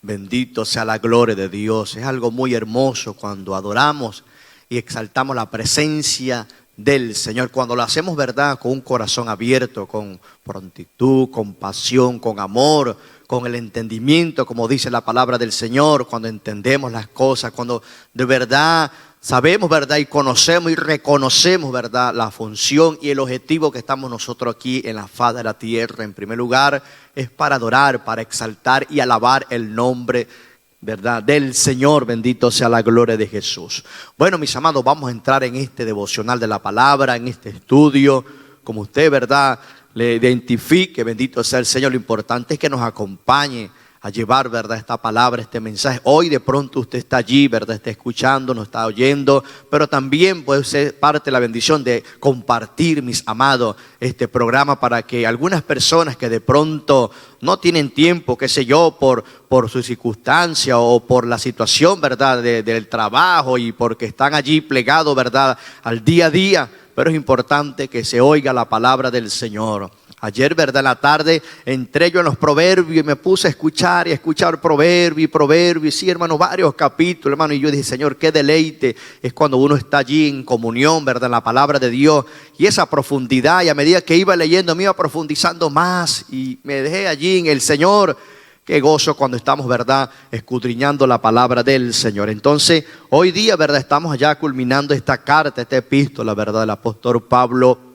Bendito sea la gloria de Dios. Es algo muy hermoso cuando adoramos y exaltamos la presencia del Señor. Cuando lo hacemos, ¿verdad?, con un corazón abierto, con prontitud, con pasión, con amor, con el entendimiento, como dice la palabra del Señor. Cuando entendemos las cosas, cuando de verdad sabemos, ¿verdad?, y conocemos y reconocemos, ¿verdad?, la función y el objetivo que estamos nosotros aquí en la faz de la tierra. En primer lugar, es para adorar, para exaltar y alabar el nombre, ¿verdad?, del Señor. Bendito sea la gloria de Jesús. Bueno, mis amados, vamos a entrar en este devocional de la palabra, en este estudio. Como usted, ¿verdad?, le identifique, bendito sea el Señor. Lo importante es que nos acompañe a llevar, ¿verdad?, esta palabra, este mensaje. Hoy de pronto usted está allí, ¿verdad?, está escuchando, nos está oyendo, pero también puede ser parte de la bendición de compartir, mis amados, este programa para que algunas personas que de pronto no tienen tiempo, qué sé yo, por su circunstancia o por la situación, ¿verdad?, del trabajo y porque están allí plegados, ¿verdad?, al día a día, pero es importante que se oiga la palabra del Señor. Ayer, ¿verdad?, en la tarde entré yo en los proverbios y me puse a escuchar proverbios, sí, hermano, varios capítulos, hermano, y yo dije, Señor, qué deleite es cuando uno está allí en comunión, ¿verdad?, en la palabra de Dios, y esa profundidad, y a medida que iba leyendo me iba profundizando más y me dejé allí en el Señor. Qué gozo cuando estamos, ¿verdad?, escudriñando la palabra del Señor. Entonces, hoy día, ¿verdad?, estamos ya culminando esta carta, esta epístola, ¿verdad?, del apóstol Pablo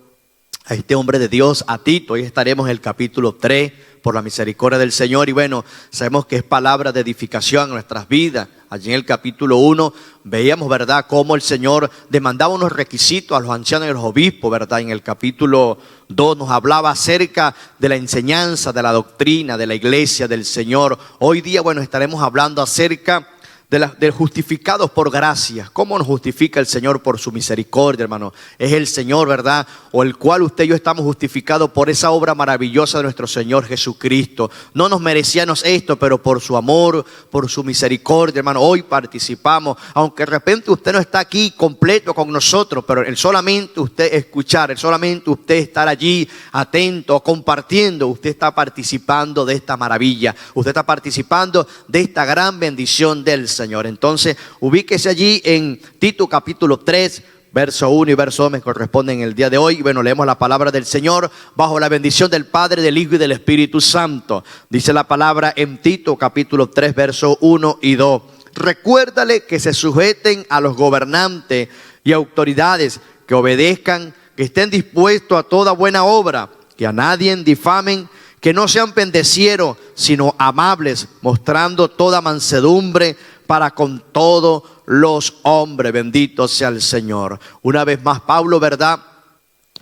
a este hombre de Dios, a Tito. Hoy estaremos en el capítulo 3, por la misericordia del Señor. Y bueno, sabemos que es palabra de edificación en nuestras vidas. Allí en el capítulo 1 veíamos, ¿verdad?, cómo el Señor demandaba unos requisitos a los ancianos y a los obispos, ¿verdad? En el capítulo 2 nos hablaba acerca de la enseñanza, de la doctrina, de la iglesia del Señor. Hoy día, bueno, estaremos hablando acerca de justificados por gracia. ¿Cómo nos justifica el Señor? Por su misericordia, hermano. Es el Señor, ¿verdad?, o el cual usted y yo estamos justificados por esa obra maravillosa de nuestro Señor Jesucristo. No nos merecíamos esto, pero por su amor, por su misericordia, hermano, hoy participamos. Aunque de repente usted no está aquí completo con nosotros, pero el solamente usted escuchar, el solamente usted estar allí atento, compartiendo, usted está participando de esta maravilla. Usted está participando de esta gran bendición del Señor. Entonces, ubíquese allí en Tito capítulo 3, verso 1 y verso 2 me corresponden en el día de hoy. Bueno, leemos la palabra del Señor bajo la bendición del Padre, del Hijo y del Espíritu Santo. Dice la palabra en Tito capítulo 3, verso 1 y 2. Recuérdale que se sujeten a los gobernantes y autoridades, que obedezcan, que estén dispuestos a toda buena obra, que a nadie difamen, que no sean pendecieros, sino amables, mostrando toda mansedumbre para con todos los hombres. Bendito sea el Señor. Una vez más, Pablo, ¿verdad?,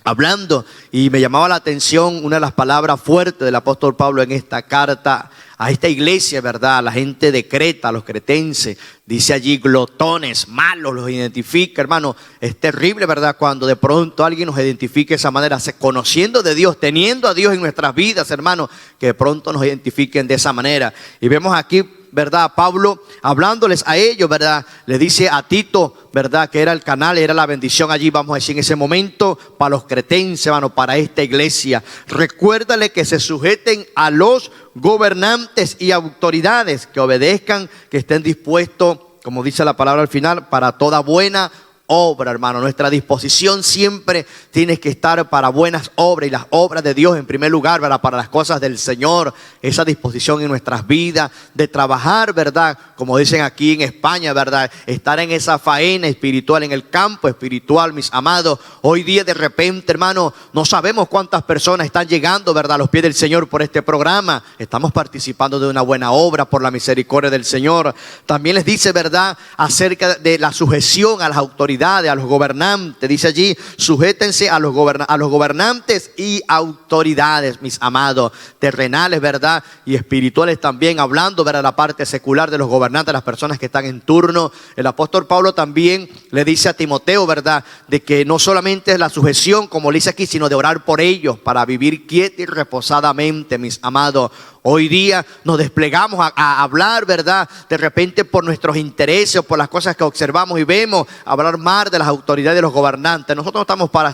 hablando, y me llamaba la atención una de las palabras fuertes del apóstol Pablo en esta carta a esta iglesia, ¿verdad?, a la gente de Creta, a los cretenses. Dice allí glotones, malos, los identifica, hermano. Es terrible, ¿verdad?, cuando de pronto alguien nos identifique de esa manera, conociendo de Dios, teniendo a Dios en nuestras vidas, hermano, que de pronto nos identifiquen de esa manera. Y vemos aquí, ¿verdad?, Pablo hablándoles a ellos, ¿verdad?, le dice a Tito, ¿verdad?, que era el canal, era la bendición allí, vamos a decir, en ese momento, para los cretenses, hermano, para esta iglesia. Recuérdale que se sujeten a los gobernantes y autoridades, que obedezcan, que estén dispuestos, como dice la palabra al final, para toda buena obra, hermano. Nuestra disposición siempre tiene que estar para buenas obras, y las obras de Dios en primer lugar, ¿verdad?, para las cosas del Señor. Esa disposición en nuestras vidas de trabajar, ¿verdad?, como dicen aquí en España, ¿verdad?, estar en esa faena espiritual, en el campo espiritual, mis amados. Hoy día de repente, hermano, no sabemos cuántas personas están llegando, ¿verdad?, a los pies del Señor por este programa. Estamos participando de una buena obra por la misericordia del Señor. También les dice, ¿verdad?, acerca de la sujeción a las autoridades, a los gobernantes. Dice allí, sujétense a los gobernantes y autoridades, mis amados, terrenales, ¿verdad?, y espirituales también, hablando, ¿verdad?, la parte secular de los gobernantes, las personas que están en turno. El apóstol Pablo también le dice a Timoteo, ¿verdad?, de que no solamente es la sujeción, como le dice aquí, sino de orar por ellos para vivir quieto y reposadamente, mis amados. Hoy día nos desplegamos a hablar, ¿verdad?, de repente por nuestros intereses o por las cosas que observamos y vemos, hablar mal de las autoridades, de los gobernantes. Nosotros no estamos para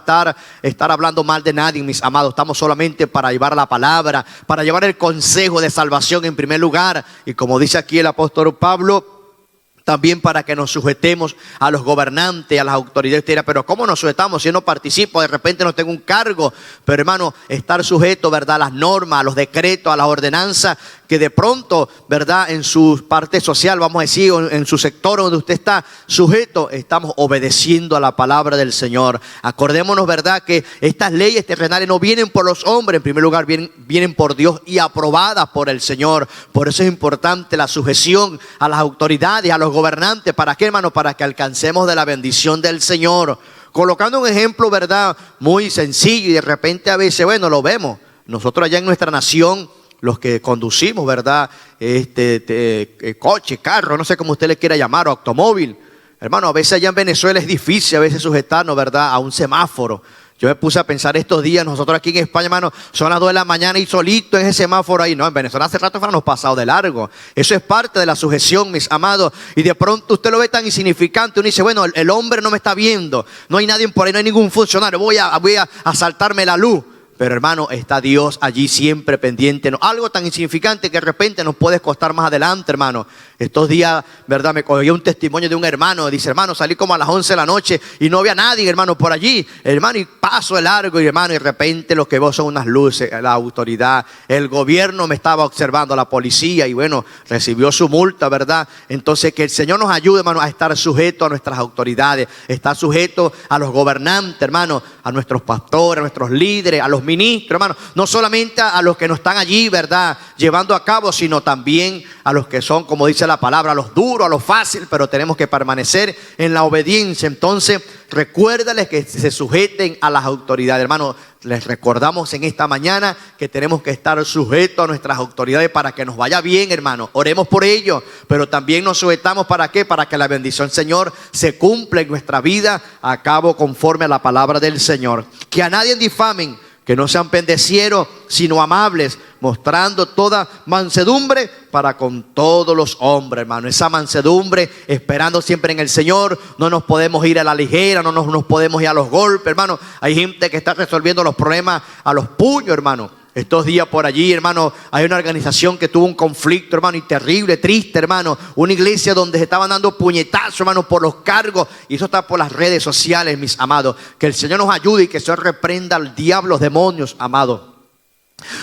estar hablando mal de nadie, mis amados. Estamos solamente para llevar la palabra, para llevar el consejo de salvación en primer lugar. Y como dice aquí el apóstol Pablo, también para que nos sujetemos a los gobernantes, a las autoridades. Pero ¿cómo nos sujetamos si yo no participo? De repente no tengo un cargo. Pero hermano, estar sujeto, ¿verdad?, a las normas, a los decretos, a las ordenanzas, que de pronto, ¿verdad?, en su parte social, vamos a decir, en su sector donde usted está sujeto, estamos obedeciendo a la palabra del Señor. Acordémonos, ¿verdad?, que estas leyes terrenales no vienen por los hombres, en primer lugar vienen por Dios y aprobadas por el Señor. Por eso es importante la sujeción a las autoridades, a los gobernantes. ¿Para qué, hermano? Para que alcancemos de la bendición del Señor. Colocando un ejemplo, ¿verdad?, muy sencillo, y de repente a veces, bueno, lo vemos. Nosotros allá en nuestra nación, los que conducimos, ¿verdad?, coche, carro, no sé cómo usted le quiera llamar, o automóvil. Hermano, a veces allá en Venezuela es difícil a veces sujetarnos, ¿verdad?, a un semáforo. Yo me puse a pensar estos días, nosotros aquí en España, hermano, son las 2 de la mañana y solito en ese semáforo ahí. No, en Venezuela hace rato nos pasado de largo. Eso es parte de la sujeción, mis amados. Y de pronto usted lo ve tan insignificante. Uno dice, bueno, el hombre no me está viendo. No hay nadie por ahí, no hay ningún funcionario. Voy a saltarme la luz. Pero hermano, está Dios allí siempre pendiente. Algo tan insignificante que de repente nos puede costar más adelante, hermano. Estos días, ¿verdad?, me cogí un testimonio de un hermano. Dice, hermano, salí como a las 11 de la noche y no había nadie, hermano, por allí. Hermano, y paso de largo, y hermano, y de repente lo que veo son unas luces, la autoridad. El gobierno me estaba observando, la policía, y bueno, recibió su multa, ¿verdad? Entonces, que el Señor nos ayude, hermano, a estar sujeto a nuestras autoridades, estar sujeto a los gobernantes, hermano, a nuestros pastores, a nuestros líderes, a los ministros, hermano, no solamente a los que nos están allí, ¿verdad?, llevando a cabo, sino también a los que son, como dice la palabra, a los duros, a los fáciles, pero tenemos que permanecer en la obediencia. Entonces, recuérdales que se sujeten a las autoridades, hermano. Les recordamos en esta mañana que tenemos que estar sujetos a nuestras autoridades para que nos vaya bien, hermano. Oremos por ello, pero también nos sujetamos ¿para qué? Para que la bendición del Señor se cumpla en nuestra vida a cabo conforme a la palabra del Señor. Que a nadie difamen, que no sean pendecieros, sino amables, mostrando toda mansedumbre para con todos los hombres, hermano. Esa mansedumbre, esperando siempre en el Señor. No nos podemos ir a la ligera, no nos podemos ir a los golpes, hermano. Hay gente que está resolviendo los problemas a los puños, hermano. Estos días por allí, hermano, hay una organización que tuvo un conflicto, hermano, y terrible, triste, hermano. Una iglesia donde se estaban dando puñetazos, hermano, por los cargos. Y eso está por las redes sociales, mis amados. Que el Señor nos ayude y que el Señor reprenda al diablo, los demonios, amados.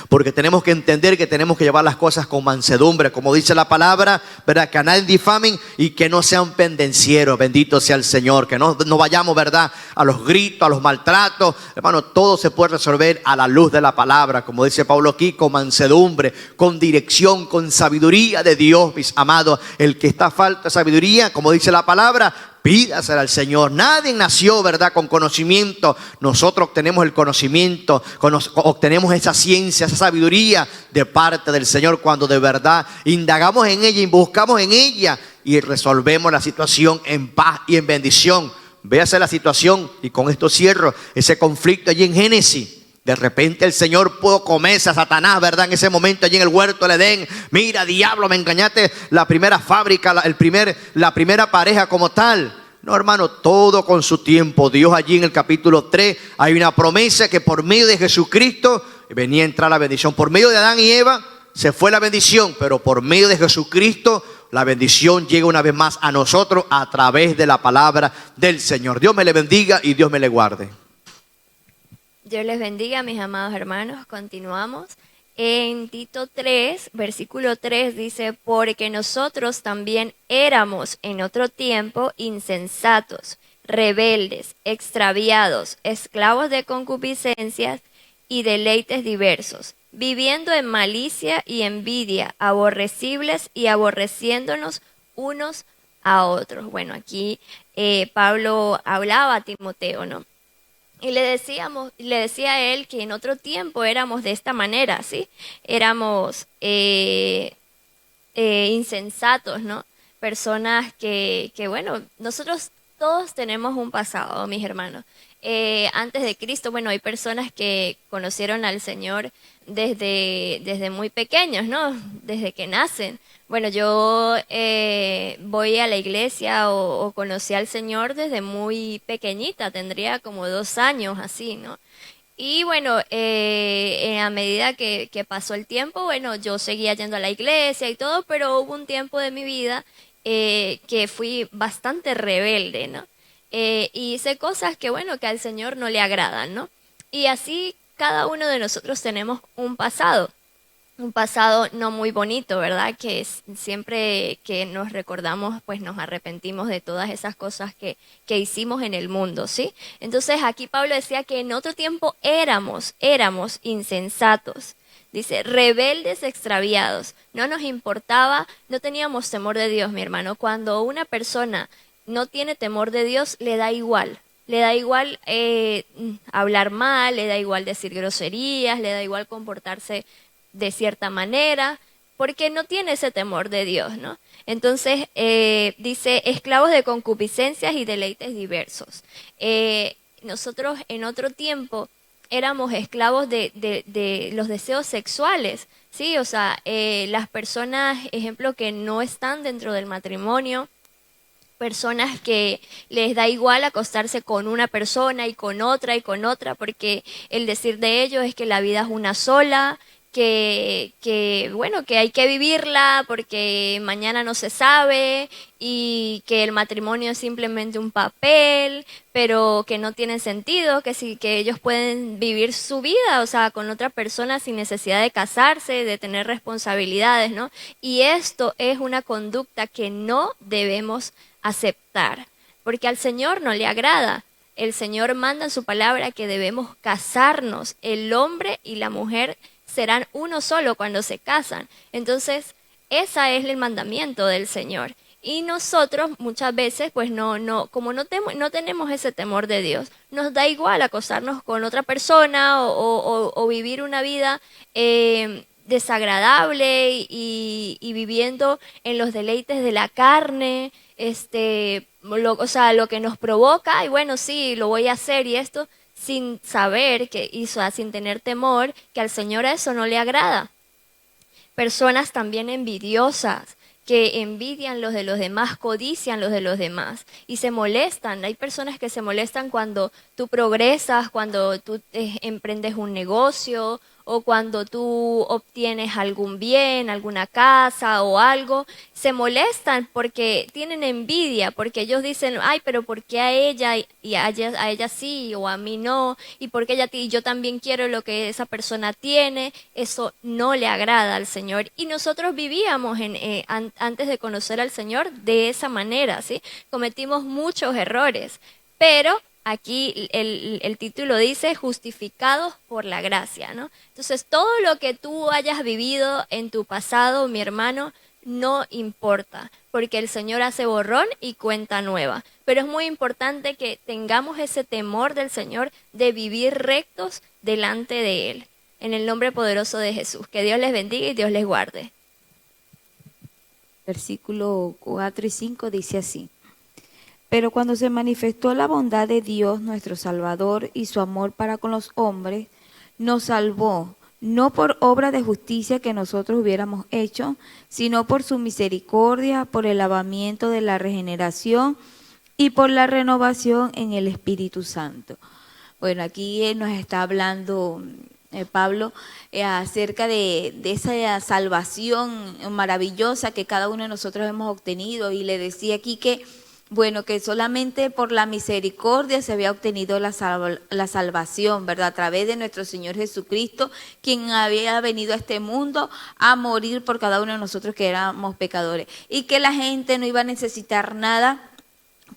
Porque tenemos que entender que tenemos que llevar las cosas con mansedumbre, como dice la palabra, ¿verdad?, que a nadie difamen y que no sean pendencieros. Bendito sea el Señor, que no vayamos, ¿verdad?, a los gritos, a los maltratos. Hermano, todo se puede resolver a la luz de la palabra, como dice Pablo aquí, con mansedumbre, con dirección, con sabiduría de Dios, mis amados. El que está falta de sabiduría, como dice la palabra, pídasela al Señor. Nadie nació, ¿verdad?, con conocimiento. Nosotros obtenemos el conocimiento, obtenemos esa ciencia, esa sabiduría de parte del Señor cuando de verdad indagamos en ella y buscamos en ella y resolvemos la situación en paz y en bendición. Véase la situación, y con esto cierro, ese conflicto allí en Génesis. De repente el Señor pudo comerse a Satanás, ¿verdad?, en ese momento allí en el huerto del Edén. Mira, diablo, me engañaste, la primera fábrica, la primera pareja como tal. No, hermano, todo con su tiempo. Dios allí en el capítulo 3 hay una promesa que por medio de Jesucristo venía a entrar la bendición. Por medio de Adán y Eva se fue la bendición, pero por medio de Jesucristo la bendición llega una vez más a nosotros a través de la palabra del Señor. Dios me le bendiga y Dios me le guarde. Dios les bendiga, mis amados hermanos. Continuamos. En Tito 3, versículo 3 dice, porque nosotros también éramos en otro tiempo insensatos, rebeldes, extraviados, esclavos de concupiscencias y deleites diversos, viviendo en malicia y envidia, aborrecibles y aborreciéndonos unos a otros. Bueno, aquí Pablo hablaba a Timoteo, ¿no? Y le decía a él que en otro tiempo éramos de esta manera, ¿sí? Éramos insensatos, ¿no? Personas que, bueno, nosotros todos tenemos un pasado, mis hermanos. antes de Cristo, bueno, hay personas que conocieron al Señor desde muy pequeños, ¿no? Desde que nacen. Bueno, yo voy a la iglesia o conocí al Señor desde muy pequeñita, tendría como 2 años así, ¿no? Y bueno, a medida que pasó el tiempo, bueno, yo seguía yendo a la iglesia y todo, pero hubo un tiempo de mi vida que fui bastante rebelde, ¿no? Y hice cosas que, bueno, que al Señor no le agradan, ¿no? Y así cada uno de nosotros tenemos un pasado no muy bonito, ¿verdad? Que siempre que nos recordamos, pues nos arrepentimos de todas esas cosas que hicimos en el mundo, ¿sí? Entonces aquí Pablo decía que en otro tiempo éramos insensatos. Dice, rebeldes extraviados. No nos importaba, no teníamos temor de Dios, mi hermano. Cuando una persona no tiene temor de Dios, le da igual. Le da igual hablar mal, le da igual decir groserías, le da igual comportarse de cierta manera, porque no tiene ese temor de Dios, ¿no? Entonces, dice, esclavos de concupiscencias y deleites diversos. Nosotros en otro tiempo éramos esclavos de los deseos sexuales, ¿sí? O sea, las personas, ejemplo, que no están dentro del matrimonio, personas que les da igual acostarse con una persona y con otra, porque el decir de ellos es que la vida es una sola, bueno, que hay que vivirla porque mañana no se sabe y que el matrimonio es simplemente un papel, pero que no tiene sentido, que sí, que ellos pueden vivir su vida, o sea, con otra persona sin necesidad de casarse, de tener responsabilidades, ¿no? Y esto es una conducta que no debemos aceptar, porque al Señor no le agrada. El Señor manda en su palabra que debemos casarnos, el hombre y la mujer serán uno solo cuando se casan. Entonces, ese es el mandamiento del Señor. Y nosotros muchas veces, pues como no tenemos ese temor de Dios, nos da igual acostarnos con otra persona o vivir una vida desagradable y viviendo en los deleites de la carne, o sea, lo que nos provoca, y bueno, sí, lo voy a hacer y esto, sin saber que hizo, sin tener temor, que al Señor eso no le agrada. Personas también envidiosas, que envidian los de los demás, codician los de los demás y se molestan. Hay personas que se molestan cuando tú progresas, cuando tú emprendes un negocio o cuando tú obtienes algún bien, alguna casa o algo. Se molestan porque tienen envidia, porque ellos dicen, ay, pero ¿por qué a ella y a ella sí o a mí no? ¿Y por qué ella y yo también quiero lo que esa persona tiene? Eso no le agrada al Señor. Y nosotros vivíamos antes de conocer al Señor de esa manera, ¿sí? Cometimos muchos errores, pero aquí el título dice justificados por la gracia, ¿no? Entonces, todo lo que tú hayas vivido en tu pasado, mi hermano, no importa, porque el Señor hace borrón y cuenta nueva. Pero es muy importante que tengamos ese temor del Señor de vivir rectos delante de Él. En el nombre poderoso de Jesús. Que Dios les bendiga y Dios les guarde. Versículo 4 y 5 dice así. Pero cuando se manifestó la bondad de Dios, nuestro Salvador, y su amor para con los hombres, nos salvó, no por obra de justicia que nosotros hubiéramos hecho, sino por su misericordia, por el lavamiento de la regeneración y por la renovación en el Espíritu Santo. Bueno, aquí nos está hablando Pablo acerca de esa salvación maravillosa que cada uno de nosotros hemos obtenido, y le decía aquí que bueno, que solamente por la misericordia se había obtenido la salvación, ¿verdad? A través de nuestro Señor Jesucristo, quien había venido a este mundo a morir por cada uno de nosotros que éramos pecadores. Y que la gente no iba a necesitar nada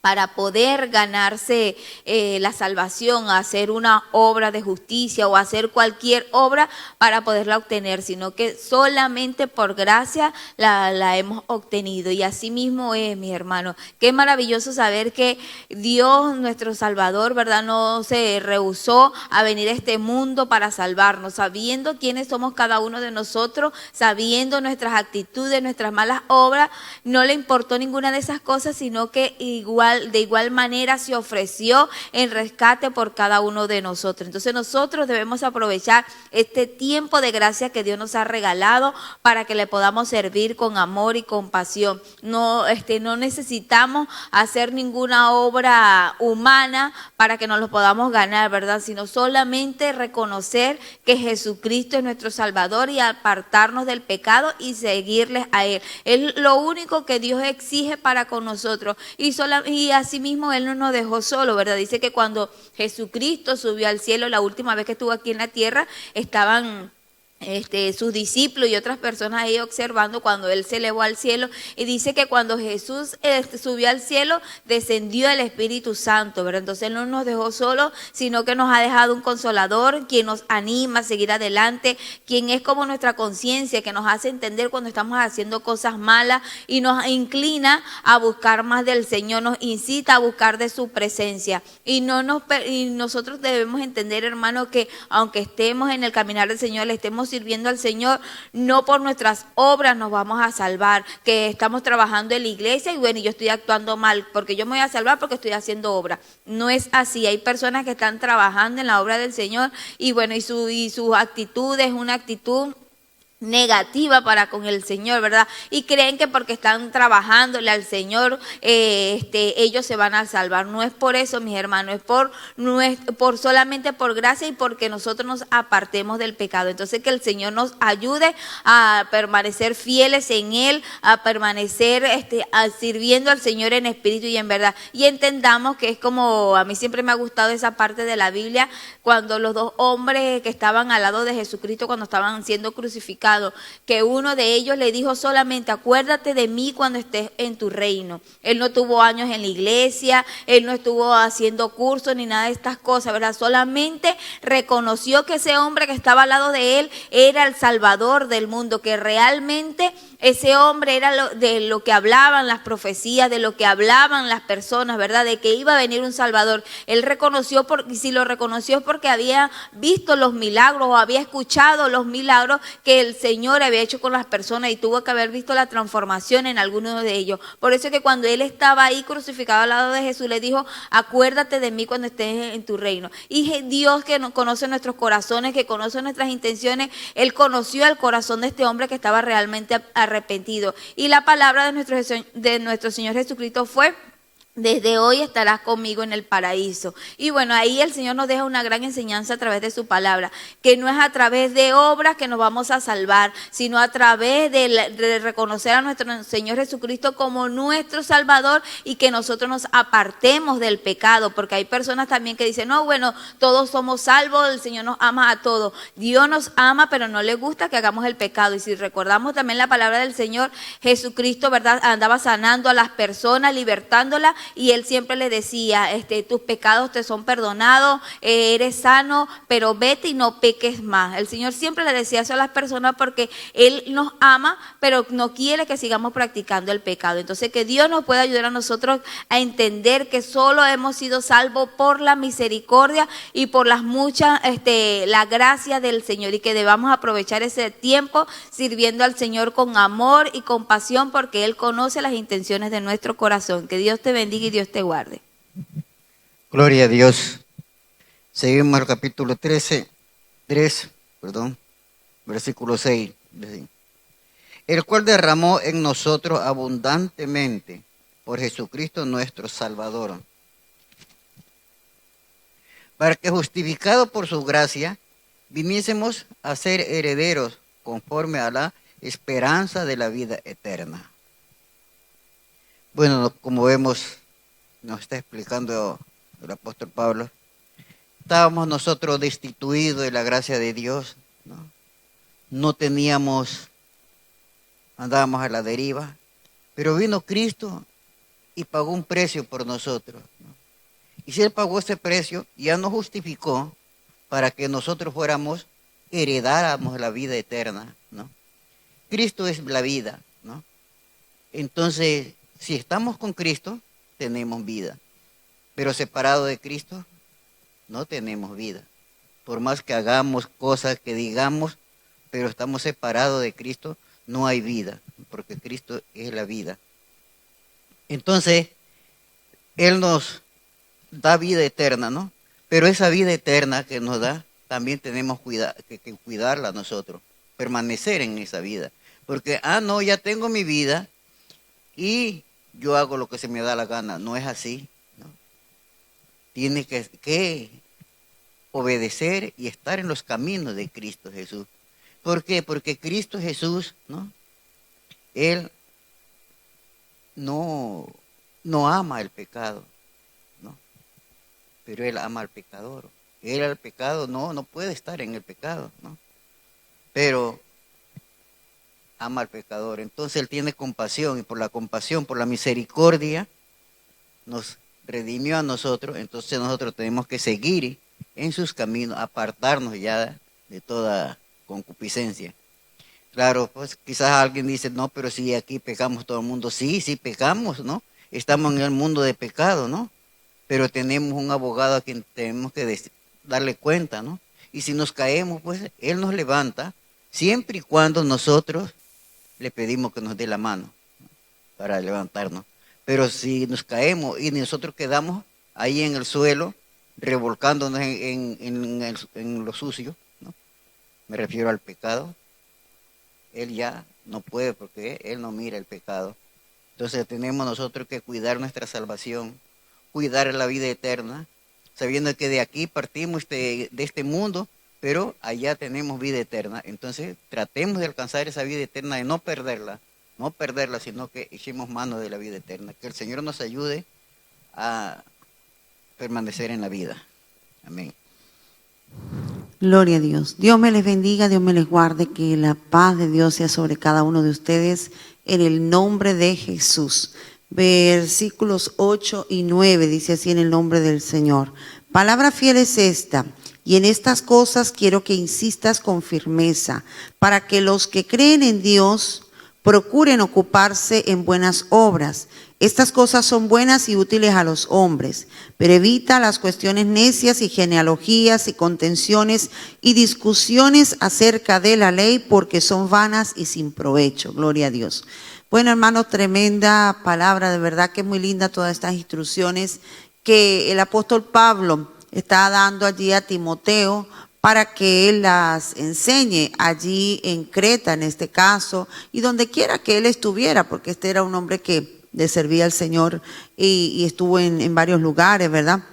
para poder ganarse la salvación, hacer una obra de justicia o hacer cualquier obra para poderla obtener, sino que solamente por gracia la hemos obtenido. Y así mismo es, mi hermano. Qué maravilloso saber que Dios, nuestro Salvador, ¿verdad?, no se rehusó a venir a este mundo para salvarnos, sabiendo quiénes somos cada uno de nosotros, sabiendo nuestras actitudes, nuestras malas obras. No le importó ninguna de esas cosas, sino que igual de igual manera se ofreció en rescate por cada uno de nosotros. Entonces nosotros debemos aprovechar este tiempo de gracia que Dios nos ha regalado para que le podamos servir con amor y compasión. No necesitamos hacer ninguna obra humana para que nos lo podamos ganar, ¿verdad? Sino solamente reconocer que Jesucristo es nuestro Salvador y apartarnos del pecado y seguirles a Él. Es lo único que Dios exige para con nosotros. Y asimismo Él no nos dejó solo, ¿verdad? Dice que cuando Jesucristo subió al cielo, la última vez que estuvo aquí en la tierra, estaban sus discípulos y otras personas ahí observando cuando Él se elevó al cielo, y dice que cuando Jesús subió al cielo, descendió el Espíritu Santo, ¿verdad? Entonces Él no nos dejó solos, sino que nos ha dejado un consolador, quien nos anima a seguir adelante, quien es como nuestra conciencia, que nos hace entender cuando estamos haciendo cosas malas y nos inclina a buscar más del Señor, nos incita a buscar de su presencia. Y nosotros debemos entender, hermano, que aunque estemos en el caminar del Señor, le estemos sirviendo al Señor, no por nuestras obras nos vamos a salvar, que estamos trabajando en la iglesia y bueno, yo estoy actuando mal, porque yo me voy a salvar porque estoy haciendo obra. No es así. Hay personas que están trabajando en la obra del Señor y bueno, y su actitud es una actitud negativa para con el Señor, ¿verdad? Y creen que porque están trabajándole al Señor, ellos se van a salvar. No es por eso, mis hermanos, es solamente por gracia y porque nosotros nos apartemos del pecado. Entonces que el Señor nos ayude a permanecer fieles en Él, a permanecer sirviendo al Señor en espíritu y en verdad. Y entendamos que es como, a mí siempre me ha gustado esa parte de la Biblia, cuando los dos hombres que estaban al lado de Jesucristo cuando estaban siendo crucificados, que uno de ellos le dijo solamente: acuérdate de mí cuando estés en tu reino. Él no tuvo años en la iglesia, él no estuvo haciendo cursos ni nada de estas cosas, ¿verdad? Solamente reconoció que ese hombre que estaba al lado de él era el Salvador del mundo, que realmente ese hombre era de lo que hablaban las profecías, de lo que hablaban las personas, ¿verdad? De que iba a venir un Salvador. Él reconoció, y si lo reconoció es porque había visto los milagros o había escuchado los milagros que el Señor había hecho con las personas y tuvo que haber visto la transformación en algunos de ellos. Por eso es que cuando él estaba ahí crucificado al lado de Jesús, le dijo: acuérdate de mí cuando estés en tu reino. Y Dios, que conoce nuestros corazones, que conoce nuestras intenciones, Él conoció el corazón de este hombre que estaba realmente arrepentido. Y la palabra de nuestro Señor Jesucristo fue: desde hoy estarás conmigo en el paraíso. Y bueno, ahí el Señor nos deja una gran enseñanza a través de su palabra, que no es a través de obras que nos vamos a salvar, sino a través de reconocer a nuestro Señor Jesucristo como nuestro Salvador y que nosotros nos apartemos del pecado, porque hay personas también que dicen: no, bueno, todos somos salvos, el Señor nos ama a todos. Dios nos ama, pero no le gusta que hagamos el pecado. Y si recordamos también la palabra del Señor, Jesucristo, ¿verdad?, andaba sanando a las personas, libertándolas, y Él siempre le decía: tus pecados te son perdonados, eres sano, pero vete y no peques más. El Señor siempre le decía eso a las personas porque Él nos ama, pero no quiere que sigamos practicando el pecado. Entonces que Dios nos pueda ayudar a nosotros a entender que solo hemos sido salvos por la misericordia y por las muchas, la gracia del Señor, y que debamos aprovechar ese tiempo sirviendo al Señor con amor y compasión, porque Él conoce las intenciones de nuestro corazón. Que Dios te bendiga y Dios te guarde. Gloria a Dios. Seguimos al capítulo 3, versículo 6. El cual derramó en nosotros abundantemente por Jesucristo nuestro Salvador, para que justificados por su gracia viniésemos a ser herederos conforme a la esperanza de la vida eterna. Bueno, como vemos, nos está explicando el apóstol Pablo, estábamos nosotros destituidos de la gracia de Dios, no teníamos, andábamos a la deriva, pero vino Cristo y pagó un precio por nosotros, y si Él pagó ese precio, ya nos justificó para que nosotros heredáramos la vida eterna, ¿no? Cristo es la vida, ¿no? Entonces, si estamos con Cristo, tenemos vida. Pero separado de Cristo, no tenemos vida. Por más que hagamos cosas, que digamos, pero estamos separados de Cristo, no hay vida, porque Cristo es la vida. Entonces, Él nos da vida eterna, ¿no? Pero esa vida eterna que nos da, también tenemos que cuidarla nosotros, permanecer en esa vida. Porque, no, ya tengo mi vida y yo hago lo que se me da la gana. No es así, ¿no? Tiene que obedecer y estar en los caminos de Cristo Jesús. ¿Por qué? Porque Cristo Jesús, ¿no? Él no ama el pecado, ¿no? Pero Él ama al pecador. Él al pecado no puede estar en el pecado, ¿no? Pero ama al pecador. Entonces Él tiene compasión, y por la compasión, por la misericordia, nos redimió a nosotros. Entonces nosotros tenemos que seguir en sus caminos, apartarnos ya de toda concupiscencia. Claro, pues quizás alguien dice, no, pero si aquí pecamos todo el mundo. Sí, pecamos, ¿no? Estamos en el mundo de pecado, ¿no? Pero tenemos un abogado a quien tenemos que darle cuenta, ¿no? Y si nos caemos, pues Él nos levanta, siempre y cuando nosotros le pedimos que nos dé la mano, ¿no? Para levantarnos. Pero si nos caemos y nosotros quedamos ahí en el suelo, revolcándonos en lo sucio, ¿no? Me refiero al pecado. Él ya no puede, porque Él no mira el pecado. Entonces tenemos nosotros que cuidar nuestra salvación, cuidar la vida eterna, sabiendo que de aquí partimos de este mundo, pero allá tenemos vida eterna. Entonces tratemos de alcanzar esa vida eterna, de no perderla, sino que echemos mano de la vida eterna. Que el Señor nos ayude a permanecer en la vida. Amén. Gloria a Dios. Dios me les bendiga, Dios me les guarde, que la paz de Dios sea sobre cada uno de ustedes en el nombre de Jesús. Versículos 8 y 9 dice así en el nombre del Señor. Palabra fiel es esta, y en estas cosas quiero que insistas con firmeza, para que los que creen en Dios procuren ocuparse en buenas obras. Estas cosas son buenas y útiles a los hombres, pero evita las cuestiones necias y genealogías y contenciones y discusiones acerca de la ley, porque son vanas y sin provecho. Gloria a Dios. Bueno, hermanos, tremenda palabra, de verdad que es muy linda todas estas instrucciones que el apóstol Pablo está dando allí a Timoteo para que él las enseñe allí en Creta, en este caso, y donde quiera que él estuviera, porque este era un hombre que le servía al Señor y estuvo en varios lugares, ¿verdad?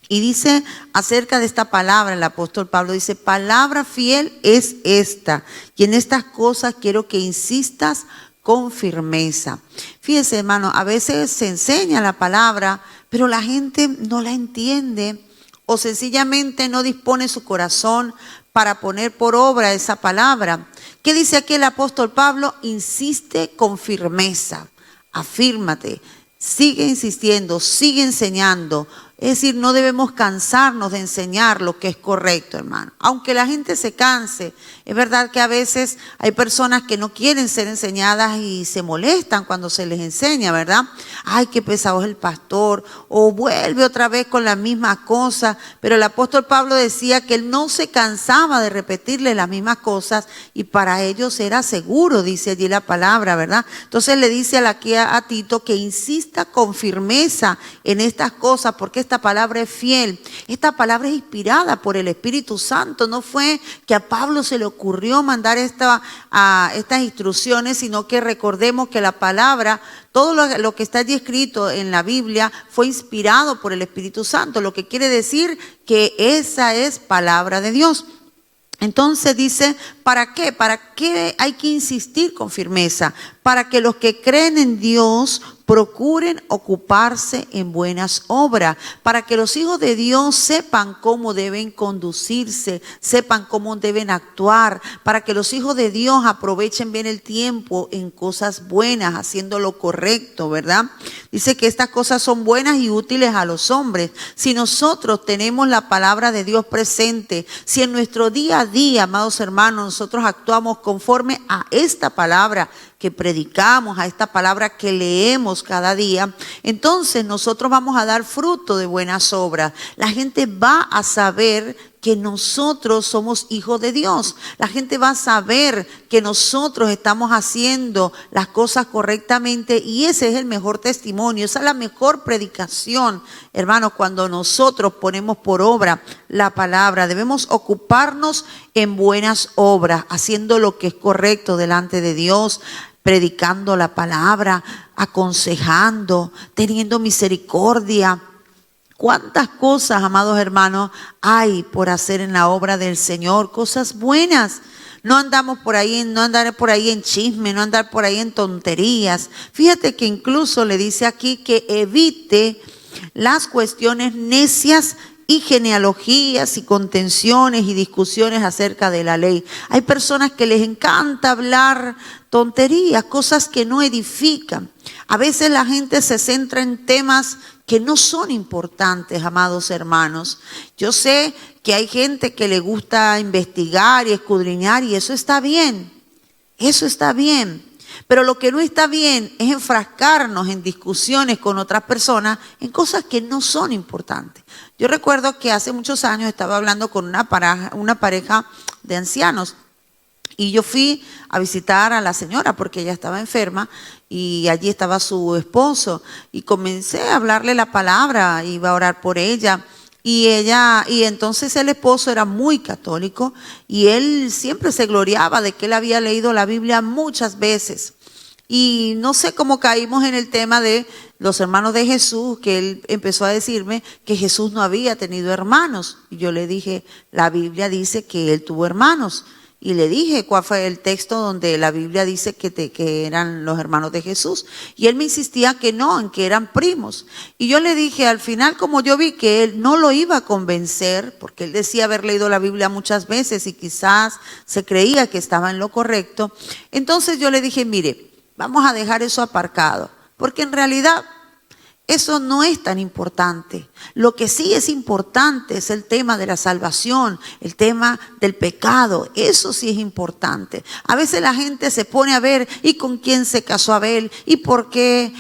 Y dice acerca de esta palabra, el apóstol Pablo dice, palabra fiel es esta, y en estas cosas quiero que insistas con firmeza. Fíjese, hermano, a veces se enseña la palabra, pero la gente no la entiende o sencillamente no dispone su corazón para poner por obra esa palabra. ¿Qué dice aquí el apóstol Pablo? Insiste con firmeza. Afírmate, sigue insistiendo, sigue enseñando. Es decir, no debemos cansarnos de enseñar lo que es correcto, hermano. Aunque la gente se canse, es verdad que a veces hay personas que no quieren ser enseñadas y se molestan cuando se les enseña, ¿verdad? Ay, qué pesado es el pastor, o vuelve otra vez con la misma cosa. Pero el apóstol Pablo decía que él no se cansaba de repetirle las mismas cosas y para ellos era seguro, dice allí la palabra, ¿verdad? Entonces le dice aquí a Tito que insista con firmeza en estas cosas, porque esta palabra es fiel. Esta palabra es inspirada por el Espíritu Santo. No fue que a Pablo se le ocurrió mandar estas instrucciones, sino que recordemos que la palabra, todo lo que está allí escrito en la Biblia fue inspirado por el Espíritu Santo, lo que quiere decir que esa es palabra de Dios. Entonces dice, ¿para qué? ¿Para qué hay que insistir con firmeza? Para que los que creen en Dios procuren ocuparse en buenas obras, para que los hijos de Dios sepan cómo deben conducirse, sepan cómo deben actuar, para que los hijos de Dios aprovechen bien el tiempo en cosas buenas, haciendo lo correcto, ¿verdad? Dice que estas cosas son buenas y útiles a los hombres. Si nosotros tenemos la palabra de Dios presente, si en nuestro día a día, amados hermanos, nosotros actuamos conforme a esta palabra que predicamos, a esta palabra que leemos cada día, entonces nosotros vamos a dar fruto de buenas obras. La gente va a saber que nosotros somos hijos de Dios. La gente va a saber que nosotros estamos haciendo las cosas correctamente y ese es el mejor testimonio, esa es la mejor predicación, hermanos, cuando nosotros ponemos por obra la palabra. Debemos ocuparnos en buenas obras, haciendo lo que es correcto delante de Dios, predicando la palabra, aconsejando, teniendo misericordia. ¿Cuántas cosas, amados hermanos, hay por hacer en la obra del Señor? Cosas buenas. No andamos por ahí, no andar por ahí en chisme, no andar por ahí en tonterías. Fíjate que incluso le dice aquí que evite las cuestiones necias y genealogías y contenciones y discusiones acerca de la ley. Hay personas que les encanta hablar tonterías, cosas que no edifican. A veces la gente se centra en temas que no son importantes, amados hermanos. Yo sé que hay gente que le gusta investigar y escudriñar y eso está bien, eso está bien. Pero lo que no está bien es enfrascarnos en discusiones con otras personas en cosas que no son importantes. Yo recuerdo que hace muchos años estaba hablando con una pareja de ancianos y yo fui a visitar a la señora porque ella estaba enferma y allí estaba su esposo y comencé a hablarle la palabra, iba a orar por ella. Y entonces el esposo era muy católico y él siempre se gloriaba de que él había leído la Biblia muchas veces. Y no sé cómo caímos en el tema de los hermanos de Jesús, que él empezó a decirme que Jesús no había tenido hermanos. Y yo le dije, la Biblia dice que él tuvo hermanos. Y le dije cuál fue el texto donde la Biblia dice que eran los hermanos de Jesús. Y él me insistía que no, en que eran primos. Y yo le dije, al final, como yo vi que él no lo iba a convencer, porque él decía haber leído la Biblia muchas veces y quizás se creía que estaba en lo correcto. Entonces yo le dije, mire, vamos a dejar eso aparcado, porque en realidad eso no es tan importante. Lo que sí es importante es el tema de la salvación, el tema del pecado. Eso sí es importante. A veces la gente se pone a ver y con quién se casó Abel, y por qué,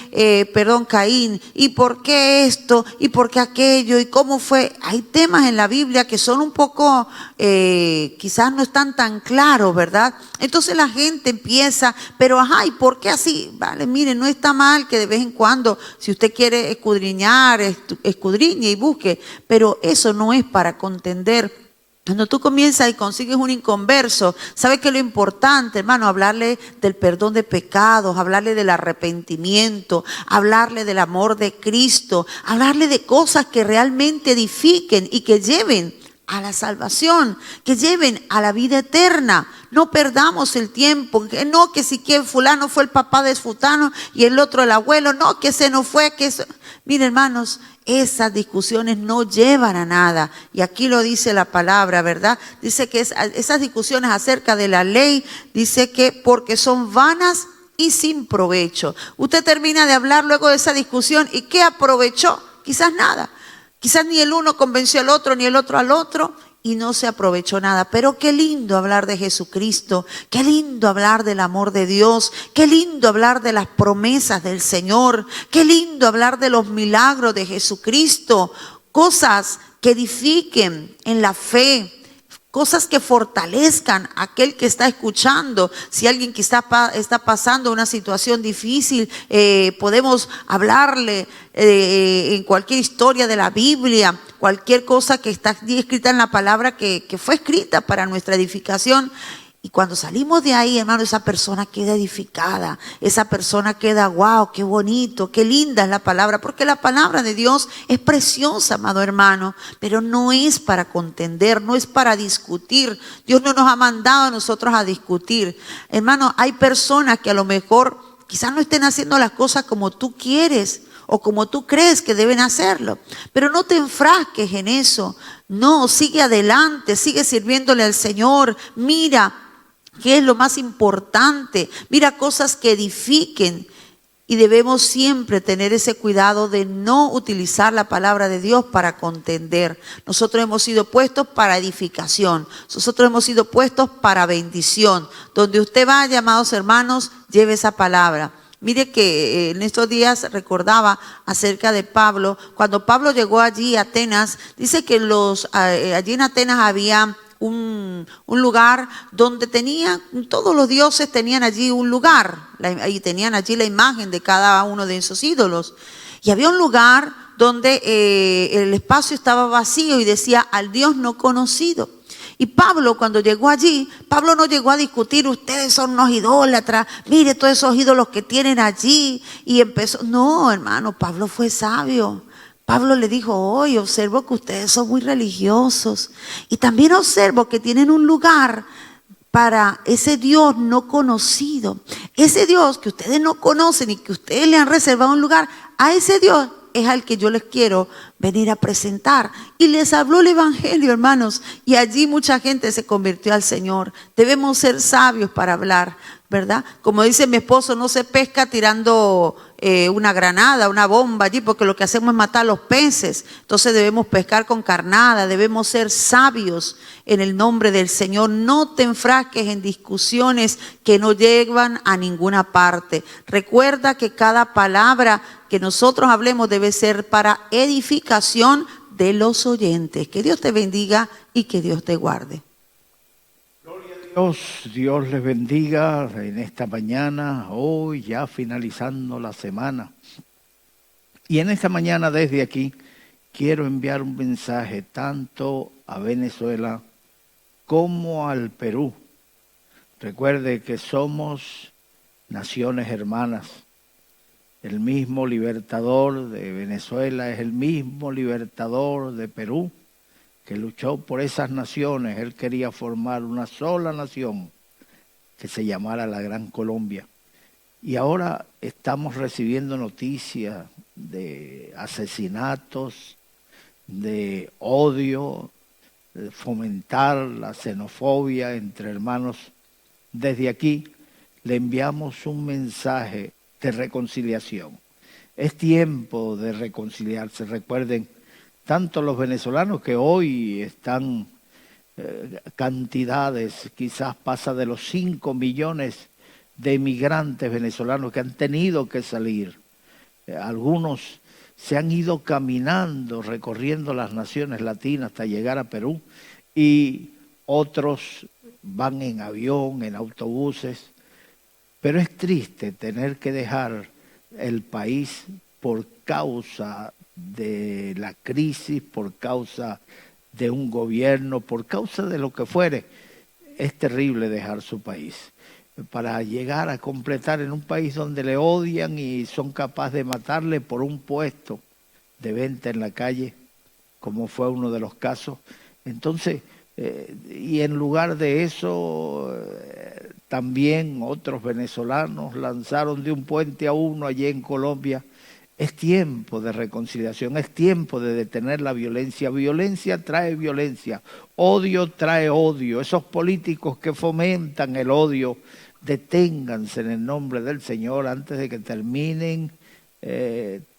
Caín, y por qué esto, y por qué aquello, y cómo fue. Hay temas en la Biblia que son un poco, quizás no están tan claros, ¿verdad? Entonces la gente empieza, pero ajá, ¿y por qué así? Vale, mire, no está mal que de vez en cuando, si usted quiere escudriñar, escudriñe y busque, pero eso no es para contender. Cuando tú comienzas y consigues un inconverso, ¿sabes qué es lo importante, hermano? Hablarle del perdón de pecados, hablarle del arrepentimiento, hablarle del amor de Cristo, hablarle de cosas que realmente edifiquen y que lleven a la salvación, que lleven a la vida eterna. No perdamos el tiempo, no que si que fulano fue el papá de fulano y el otro el abuelo, no que ese no fue, que eso. Miren, hermanos, esas discusiones no llevan a nada. Y aquí lo dice la palabra, ¿verdad? Dice que esas discusiones acerca de la ley, dice que porque son vanas y sin provecho. Usted termina de hablar luego de esa discusión y ¿qué aprovechó? Quizás nada. Quizás ni el uno convenció al otro, ni el otro al otro, y no se aprovechó nada. Pero qué lindo hablar de Jesucristo, qué lindo hablar del amor de Dios, qué lindo hablar de las promesas del Señor, qué lindo hablar de los milagros de Jesucristo, cosas que edifiquen en la fe, cosas que fortalezcan a aquel que está escuchando. Si alguien que está pasando una situación difícil, podemos hablarle en cualquier historia de la Biblia, cualquier cosa que está escrita en la palabra que fue escrita para nuestra edificación. Y cuando salimos de ahí, hermano, esa persona queda edificada, esa persona queda, wow, qué bonito, qué linda es la palabra, porque la palabra de Dios es preciosa, amado hermano, pero no es para contender, no es para discutir. Dios no nos ha mandado a nosotros a discutir. Hermano, hay personas que a lo mejor quizás no estén haciendo las cosas como tú quieres o como tú crees que deben hacerlo, pero no te enfrasques en eso. No, sigue adelante, sigue sirviéndole al Señor. Mira ¿qué es lo más importante? Mira cosas que edifiquen. Y debemos siempre tener ese cuidado de no utilizar la palabra de Dios para contender. Nosotros hemos sido puestos para edificación. Nosotros hemos sido puestos para bendición. Donde usted vaya, amados hermanos, lleve esa palabra. Mire que en estos días recordaba acerca de Pablo. Cuando Pablo llegó allí a Atenas, dice que allí en Atenas había un lugar donde todos los dioses tenían allí un lugar, y tenían allí la imagen de cada uno de esos ídolos. Y había un lugar donde el espacio estaba vacío y decía al Dios no conocido. Y Pablo, cuando llegó allí, Pablo no llegó a discutir, ustedes son unos idólatras, mire todos esos ídolos que tienen allí. Y empezó, no, hermano, Pablo fue sabio. Pablo le dijo, hoy observo que ustedes son muy religiosos. Y también observo que tienen un lugar para ese Dios no conocido. Ese Dios que ustedes no conocen y que ustedes le han reservado un lugar, a ese Dios es al que yo les quiero venir a presentar. Y les habló el evangelio, hermanos, y allí mucha gente se convirtió al Señor. Debemos ser sabios para hablar, ¿verdad? Como dice mi esposo, no se pesca tirando una granada, una bomba allí, porque lo que hacemos es matar a los peces. Entonces debemos pescar con carnada, debemos ser sabios en el nombre del Señor. No te enfrasques en discusiones que no llevan a ninguna parte. Recuerda que cada palabra que nosotros hablemos debe ser para edificación de los oyentes. Que Dios te bendiga y que Dios te guarde. Dios les bendiga en esta mañana, hoy ya finalizando la semana. Y en esta mañana desde aquí quiero enviar un mensaje tanto a Venezuela como al Perú. Recuerde que somos naciones hermanas. El mismo libertador de Venezuela es el mismo libertador de Perú, que luchó por esas naciones. Él quería formar una sola nación que se llamara la Gran Colombia. Y ahora estamos recibiendo noticias de asesinatos, de odio, de fomentar la xenofobia entre hermanos. Desde aquí le enviamos un mensaje de reconciliación. Es tiempo de reconciliarse. Recuerden, tanto los venezolanos que hoy están cantidades, quizás pasa de los 5 millones de emigrantes venezolanos que han tenido que salir. Algunos se han ido caminando, recorriendo las naciones latinas hasta llegar a Perú, y otros van en avión, en autobuses. Pero es triste tener que dejar el país por causa de la crisis, por causa de un gobierno, por causa de lo que fuere. Es terrible dejar su país para llegar a completar en un país donde le odian y son capaces de matarle por un puesto de venta en la calle, como fue uno de los casos. Entonces, y en lugar de eso, también otros venezolanos lanzaron de un puente a uno allí en Colombia. Es tiempo de reconciliación, es tiempo de detener la violencia. Violencia trae violencia, odio trae odio. Esos políticos que fomentan el odio, deténganse en el nombre del Señor antes de que terminen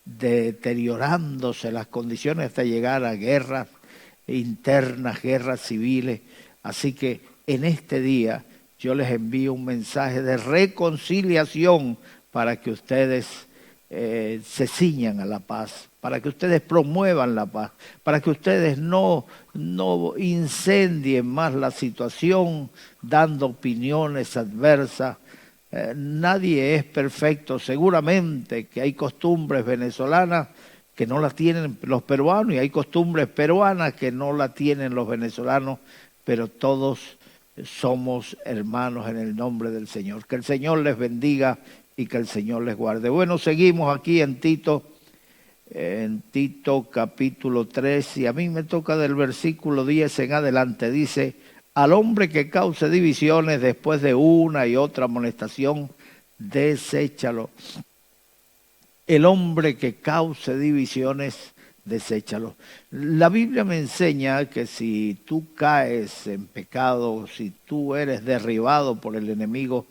deteriorándose las condiciones hasta llegar a guerras internas, guerras civiles. Así que en este día yo les envío un mensaje de reconciliación para que ustedes se ciñan a la paz, para que ustedes promuevan la paz, para que ustedes no incendien más la situación dando opiniones adversas. Nadie es perfecto. Seguramente que hay costumbres venezolanas que no las tienen los peruanos y hay costumbres peruanas que no las tienen los venezolanos, pero todos somos hermanos en el nombre del Señor. Que el Señor les bendiga y que el Señor les guarde. Bueno, seguimos aquí en Tito capítulo 3, y a mí me toca del versículo 10 en adelante. Dice: al hombre que cause divisiones después de una y otra amonestación, deséchalo. El hombre que cause divisiones, deséchalo. La Biblia me enseña que si tú caes en pecado, si tú eres derribado por el enemigo,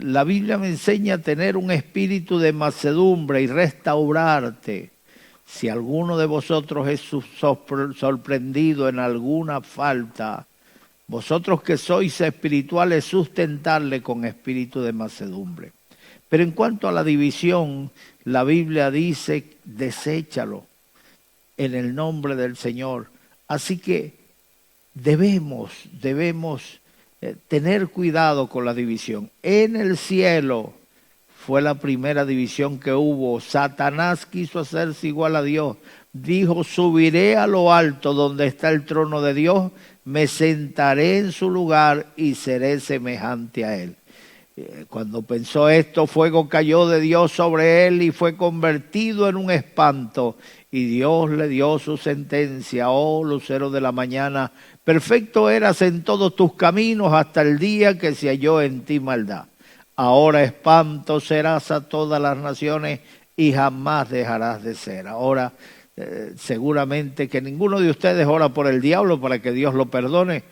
la Biblia me enseña a tener un espíritu de mansedumbre y restaurarte. Si alguno de vosotros es sorprendido en alguna falta, vosotros que sois espirituales, sustentarle con espíritu de mansedumbre. Pero en cuanto a la división, la Biblia dice, deséchalo en el nombre del Señor. Así que debemos tener cuidado con la división. En el cielo fue la primera división que hubo. Satanás quiso hacerse igual a Dios. Dijo, subiré a lo alto donde está el trono de Dios, me sentaré en su lugar y seré semejante a él. Cuando pensó esto, fuego cayó de Dios sobre él y fue convertido en un espanto. Y Dios le dio su sentencia: oh lucero de la mañana, perfecto eras en todos tus caminos hasta el día que se halló en ti maldad. Ahora espanto serás a todas las naciones y jamás dejarás de ser. Ahora seguramente que ninguno de ustedes ora por el diablo para que Dios lo perdone.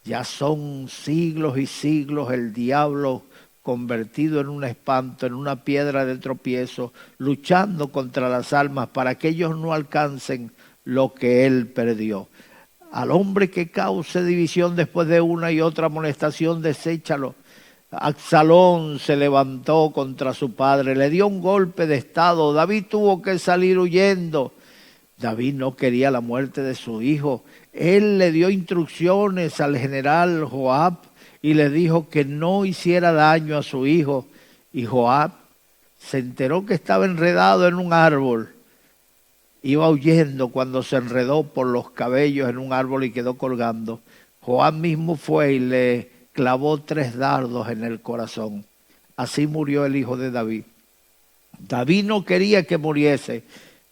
Ya son siglos y siglos el diablo convertido en un espanto, en una piedra de tropiezo, luchando contra las almas para que ellos no alcancen lo que él perdió. Al hombre que cause división después de una y otra amonestación, deséchalo. Absalón se levantó contra su padre, le dio un golpe de estado. David tuvo que salir huyendo. David no quería la muerte de su hijo. Él le dio instrucciones al general Joab y le dijo que no hiciera daño a su hijo. Y Joab se enteró que estaba enredado en un árbol. Iba huyendo cuando se enredó por los cabellos en un árbol y quedó colgando. Joab mismo fue y le clavó 3 dardos en el corazón. Así murió el hijo de David. David no quería que muriese,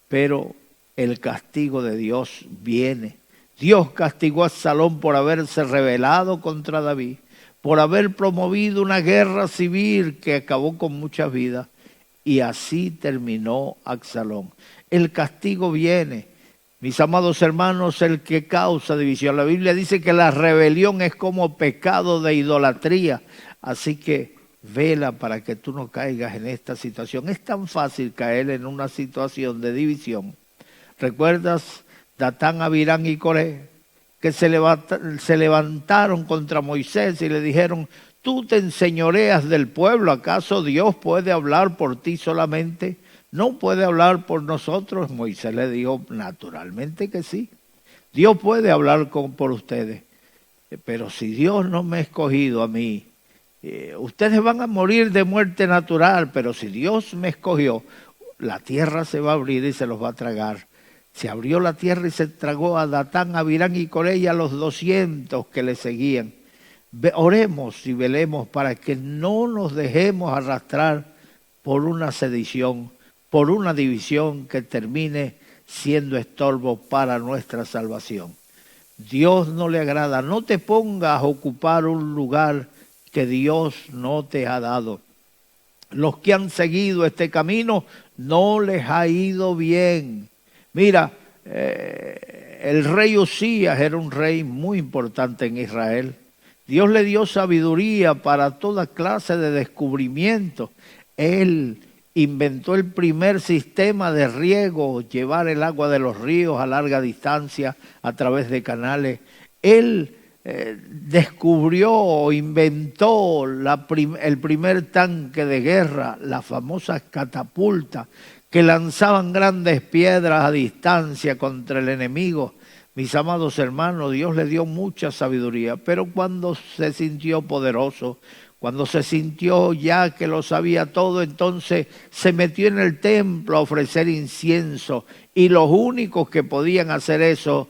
pero el castigo de Dios viene. Dios castigó a Absalón por haberse rebelado contra David, por haber promovido una guerra civil que acabó con muchas vidas. Y así terminó Absalón. El castigo viene. Mis amados hermanos, el que causa división. La Biblia dice que la rebelión es como pecado de idolatría. Así que vela para que tú no caigas en esta situación. Es tan fácil caer en una situación de división. ¿Recuerdas Datán, Abirán y Coré? Que se levantaron contra Moisés y le dijeron: tú te enseñoreas del pueblo, ¿acaso Dios puede hablar por ti solamente? ¿No puede hablar por nosotros? Moisés le dijo: naturalmente que sí. Dios puede hablar por ustedes. Pero si Dios no me ha escogido a mí, ustedes van a morir de muerte natural, pero si Dios me escogió, la tierra se va a abrir y se los va a tragar. Se abrió la tierra y se tragó a Datán, Abirán y Coré y a los 200 que le seguían. Oremos y velemos para que no nos dejemos arrastrar por una sedición, por una división que termine siendo estorbo para nuestra salvación. Dios no le agrada. No te pongas a ocupar un lugar que Dios no te ha dado. Los que han seguido este camino no les ha ido bien. Mira, el rey Usías era un rey muy importante en Israel. Dios le dio sabiduría para toda clase de descubrimientos. Él inventó el primer sistema de riego, llevar el agua de los ríos a larga distancia a través de canales. Él descubrió o inventó el primer tanque de guerra, las famosas catapultas que lanzaban grandes piedras a distancia contra el enemigo. Mis amados hermanos, Dios le dio mucha sabiduría, pero cuando se sintió poderoso, cuando se sintió ya que lo sabía todo, entonces se metió en el templo a ofrecer incienso, y los únicos que podían hacer eso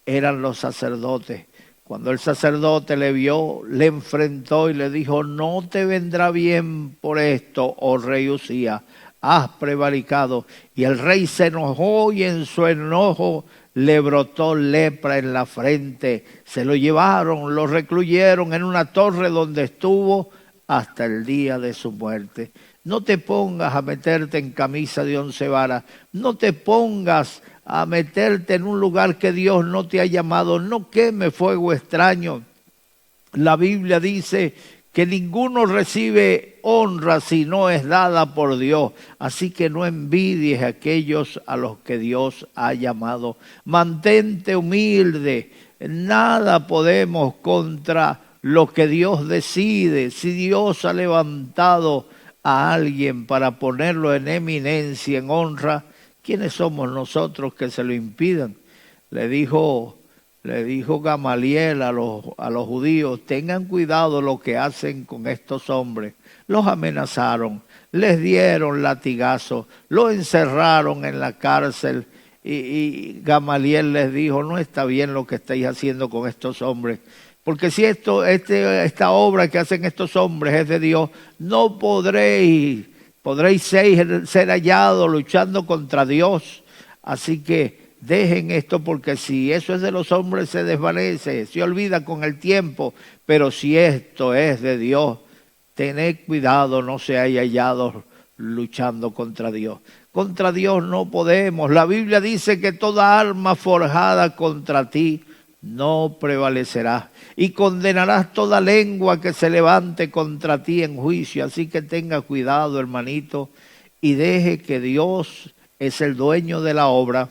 eran los sacerdotes. Cuando el sacerdote le vio, le enfrentó y le dijo: no te vendrá bien por esto, oh rey Usías, has prevaricado. Y el rey se enojó y en su enojo le brotó lepra en la frente. Se lo llevaron, lo recluyeron en una torre donde estuvo hasta el día de su muerte. No te pongas a meterte en camisa de 11 varas. No te pongas a meterte en un lugar que Dios no te ha llamado. No queme fuego extraño. La Biblia dice que ninguno recibe honra si no es dada por Dios. Así que no envidies a aquellos a los que Dios ha llamado. Mantente humilde. Nada podemos contra lo que Dios decide. Si Dios ha levantado a alguien para ponerlo en eminencia, en honra, ¿quiénes somos nosotros que se lo impidan? Le dijo Gamaliel a los judíos, tengan cuidado lo que hacen con estos hombres. Los amenazaron, les dieron latigazos, los encerraron en la cárcel y Gamaliel les dijo, no está bien lo que estáis haciendo con estos hombres. Porque si esta obra que hacen estos hombres es de Dios, no podréis ser hallados luchando contra Dios. Así que dejen esto, porque si eso es de los hombres se desvanece, se olvida con el tiempo. Pero si esto es de Dios, tened cuidado, no seáis hallados luchando contra Dios. Contra Dios no podemos. La Biblia dice que toda arma forjada contra ti no prevalecerá. Y condenarás toda lengua que se levante contra ti en juicio. Así que tenga cuidado, hermanito, y deje que Dios es el dueño de la obra.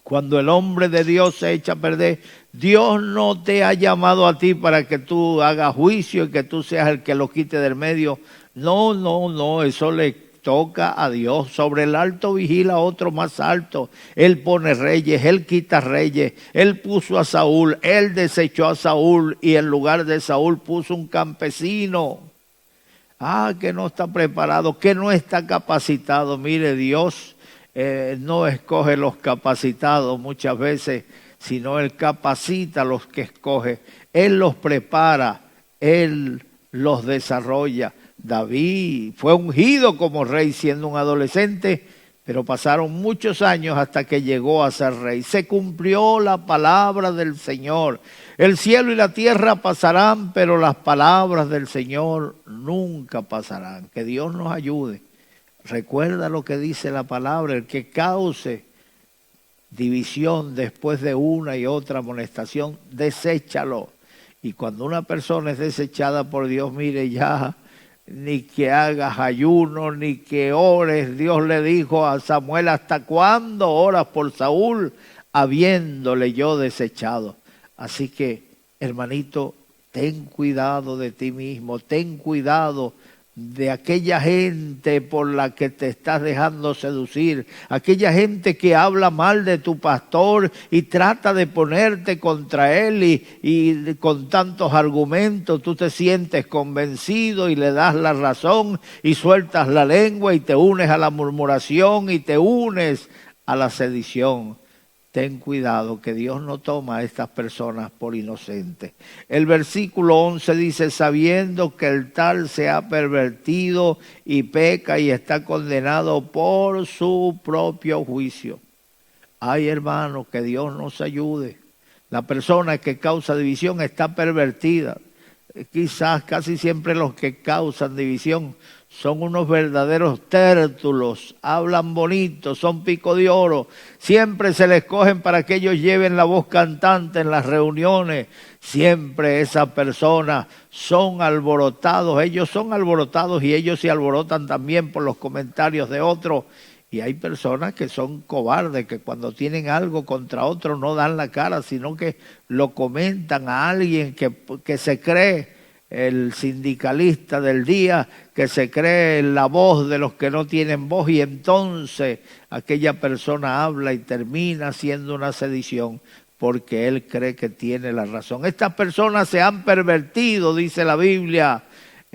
Cuando el hombre de Dios se echa a perder, Dios no te ha llamado a ti para que tú hagas juicio y que tú seas el que lo quite del medio. No, eso le toca a Dios. Sobre el alto vigila otro más alto. Él pone reyes, Él quita reyes. Él puso a Saúl, Él desechó a Saúl y en lugar de Saúl puso un campesino. Que no está preparado, que no está capacitado. Mire, Dios no escoge los capacitados muchas veces, sino Él capacita a los que escoge. Él los prepara, Él los desarrolla. David fue ungido como rey siendo un adolescente, pero pasaron muchos años hasta que llegó a ser rey. Se cumplió la palabra del Señor. El cielo y la tierra pasarán, pero las palabras del Señor nunca pasarán. Que Dios nos ayude. Recuerda lo que dice la palabra, el que cause división después de una y otra amonestación, deséchalo. Y cuando una persona es desechada por Dios, mire, ya ni que hagas ayuno, ni que ores. Dios le dijo a Samuel, ¿hasta cuándo oras por Saúl, habiéndole yo desechado? Así que, hermanito, ten cuidado de ti mismo, ten cuidado de aquella gente por la que te estás dejando seducir, aquella gente que habla mal de tu pastor y trata de ponerte contra él y con tantos argumentos tú te sientes convencido y le das la razón y sueltas la lengua y te unes a la murmuración y te unes a la sedición. Ten cuidado que Dios no toma a estas personas por inocentes. El versículo 11 dice, sabiendo que el tal se ha pervertido y peca y está condenado por su propio juicio. Ay, hermano, que Dios nos ayude. La persona que causa división está pervertida. Quizás casi siempre los que causan división son unos verdaderos tértulos, hablan bonito, son pico de oro, siempre se les cogen para que ellos lleven la voz cantante en las reuniones, siempre esas personas son alborotados, ellos son alborotados y ellos se alborotan también por los comentarios de otros. Y hay personas que son cobardes, que cuando tienen algo contra otro no dan la cara, sino que lo comentan a alguien que se cree el sindicalista del día, que se cree la voz de los que no tienen voz, y entonces aquella persona habla y termina siendo una sedición porque él cree que tiene la razón. Estas personas se han pervertido, dice la Biblia.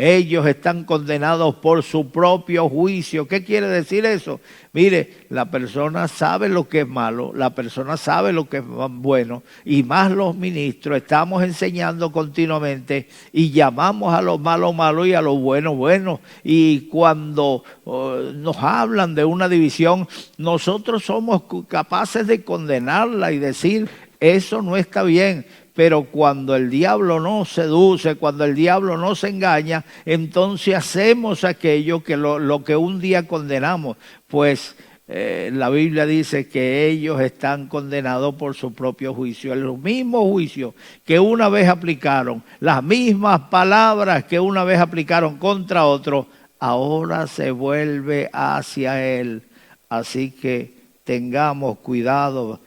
Ellos están condenados por su propio juicio. ¿Qué quiere decir eso? Mire, la persona sabe lo que es malo, la persona sabe lo que es bueno, y más los ministros estamos enseñando continuamente y llamamos a lo malo malo y a lo bueno bueno. Y cuando nos hablan de una división, nosotros somos capaces de condenarla y decir, eso no está bien. Pero cuando el diablo nos seduce, cuando el diablo nos engaña, entonces hacemos aquello que lo que un día condenamos. Pues la Biblia dice que ellos están condenados por su propio juicio. El mismo juicio que una vez aplicaron, las mismas palabras que una vez aplicaron contra otro, ahora se vuelve hacia él. Así que tengamos cuidado.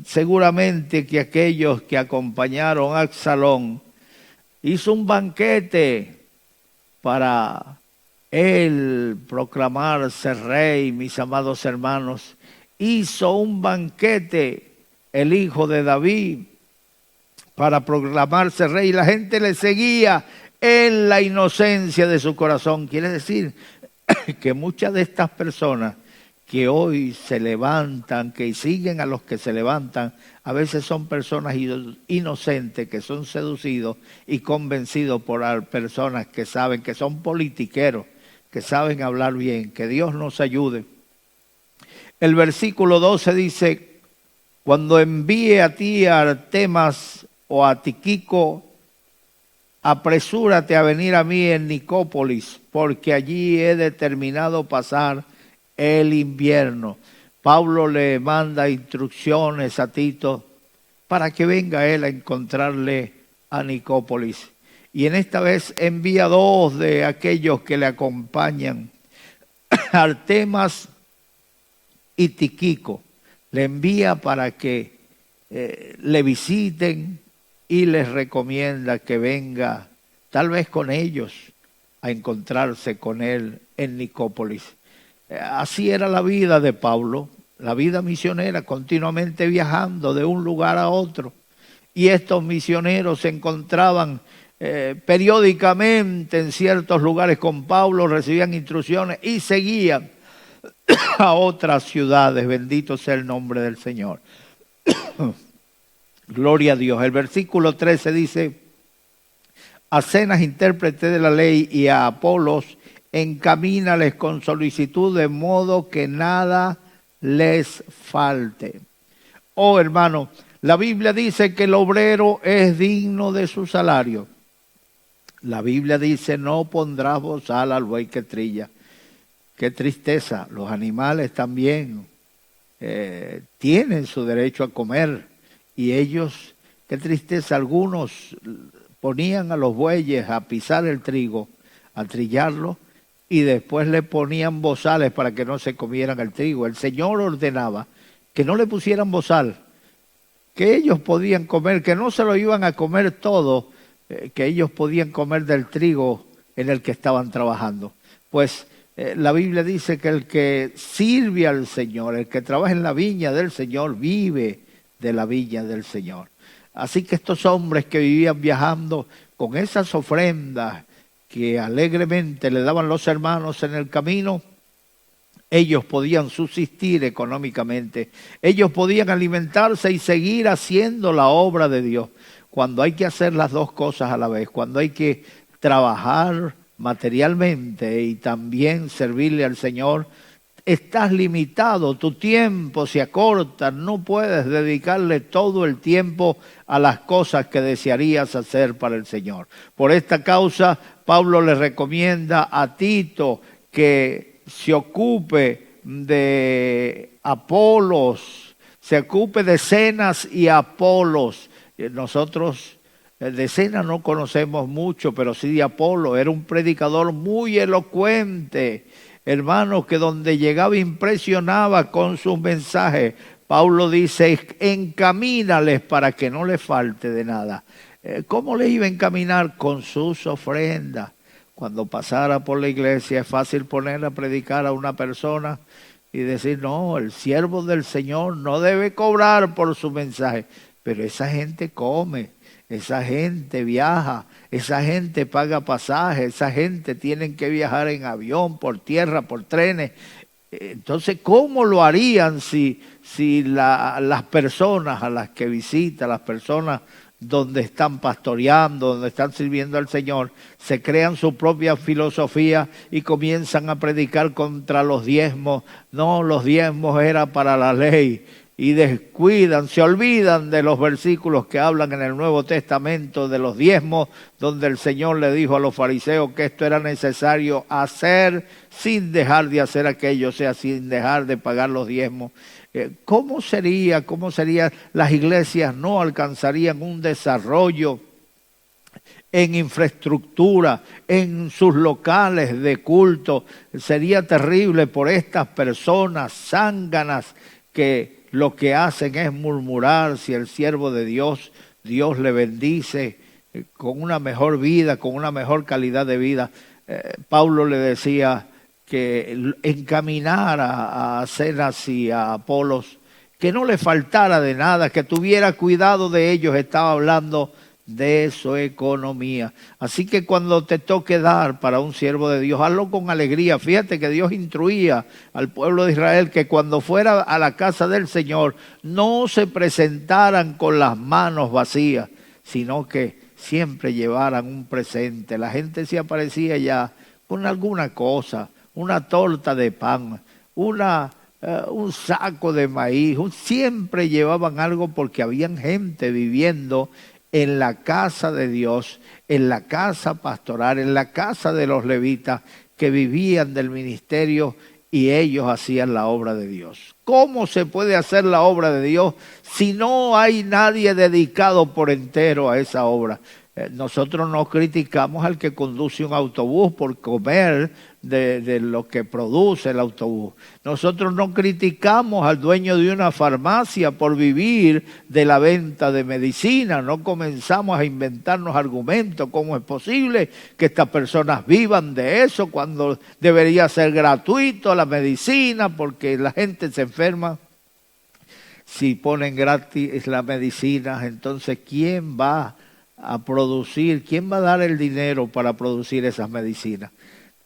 Seguramente que aquellos que acompañaron a Absalón hizo un banquete para el proclamarse rey, mis amados hermanos, hizo un banquete, el hijo de David, para proclamarse rey. La gente le seguía en la inocencia de su corazón. Quiere decir que muchas de estas personas que hoy se levantan, que siguen a los que se levantan, a veces son personas inocentes que son seducidos y convencidos por personas que saben que son politiqueros, que saben hablar bien. Que Dios nos ayude. El versículo 12 dice: cuando envíe a ti a Artemas o a Tíquico, apresúrate a venir a mí en Nicópolis, porque allí he determinado pasar el invierno. Pablo le manda instrucciones a Tito para que venga él a encontrarle a Nicópolis. Y en esta vez envía 2 de aquellos que le acompañan, Artemas y Tíquico. Le envía para que le visiten y les recomienda que venga tal vez con ellos a encontrarse con él en Nicópolis. Así era la vida de Pablo, la vida misionera, continuamente viajando de un lugar a otro. Y estos misioneros se encontraban periódicamente en ciertos lugares con Pablo, recibían instrucciones y seguían a otras ciudades. Bendito sea el nombre del Señor. Gloria a Dios. El versículo 13 dice: a Zenas, intérprete de la ley, y a Apolos, encamínales con solicitud, de modo que nada les falte. Oh, hermano, la Biblia dice que el obrero es digno de su salario. La Biblia dice: no pondrás bozal al buey que trilla. Qué tristeza. Los animales también tienen su derecho a comer. Y ellos, qué tristeza, algunos ponían a los bueyes a pisar el trigo, a trillarlo, y después le ponían bozales para que no se comieran el trigo. El Señor ordenaba que no le pusieran bozal, que ellos podían comer, que no se lo iban a comer todo, que ellos podían comer del trigo en el que estaban trabajando. Pues la Biblia dice que el que sirve al Señor, el que trabaja en la viña del Señor, vive de la viña del Señor. Así que estos hombres que vivían viajando con esas ofrendas que alegremente le daban los hermanos en el camino, ellos podían subsistir económicamente, ellos podían alimentarse y seguir haciendo la obra de Dios. Cuando hay que hacer las dos cosas a la vez, cuando hay que trabajar materialmente y también servirle al Señor, estás limitado, tu tiempo se acorta, no puedes dedicarle todo el tiempo a las cosas que desearías hacer para el Señor. Por esta causa, Pablo le recomienda a Tito que se ocupe de Apolos, se ocupe de Zenas y Apolos. Nosotros de Zenas no conocemos mucho, pero sí de Apolo. Era un predicador muy elocuente, hermanos, que donde llegaba impresionaba con sus mensajes. Pablo dice: encamínales para que no les falte de nada. ¿Cómo le iba a encaminar? Con sus ofrendas. Cuando pasara por la iglesia es fácil poner a predicar a una persona y decir: no, el siervo del Señor no debe cobrar por su mensaje. Pero esa gente come, esa gente viaja, esa gente paga pasajes, esa gente tiene que viajar en avión, por tierra, por trenes. Entonces, ¿cómo lo harían si las personas a las que visita, las personas donde están pastoreando, donde están sirviendo al Señor, se crean su propia filosofía y comienzan a predicar contra los diezmos? No, los diezmos era para la ley. Y descuidan, se olvidan de los versículos que hablan en el Nuevo Testamento de los diezmos, donde el Señor le dijo a los fariseos que esto era necesario hacer sin dejar de hacer aquello, o sea, sin dejar de pagar los diezmos. ¿Cómo sería? Las iglesias no alcanzarían un desarrollo en infraestructura, en sus locales de culto. Sería terrible por estas personas zánganas que lo que hacen es murmurar. Si el siervo de Dios, Dios le bendice con una mejor vida, con una mejor calidad de vida. Pablo le decía que encaminara a Zenas y a Apolos, que no le faltara de nada, que tuviera cuidado de ellos. Estaba hablando de su economía. Así que cuando te toque dar para un siervo de Dios, hazlo con alegría. Fíjate que Dios instruía al pueblo de Israel que cuando fuera a la casa del Señor no se presentaran con las manos vacías, sino que siempre llevaran un presente. La gente se aparecía ya con alguna cosa, una torta de pan, un saco de maíz, siempre llevaban algo, porque habían gente viviendo en la casa de Dios, en la casa pastoral, en la casa de los levitas, que vivían del ministerio y ellos hacían la obra de Dios. ¿Cómo se puede hacer la obra de Dios si no hay nadie dedicado por entero a esa obra? Nosotros no criticamos al que conduce un autobús por comer de lo que produce el autobús. Nosotros no criticamos al dueño de una farmacia por vivir de la venta de medicina. No comenzamos a inventarnos argumentos. ¿Cómo es posible que estas personas vivan de eso cuando debería ser gratuito la medicina? Porque la gente se enferma. Si ponen gratis la medicina, entonces ¿quién va a producir? ¿Quién va a dar el dinero para producir esas medicinas?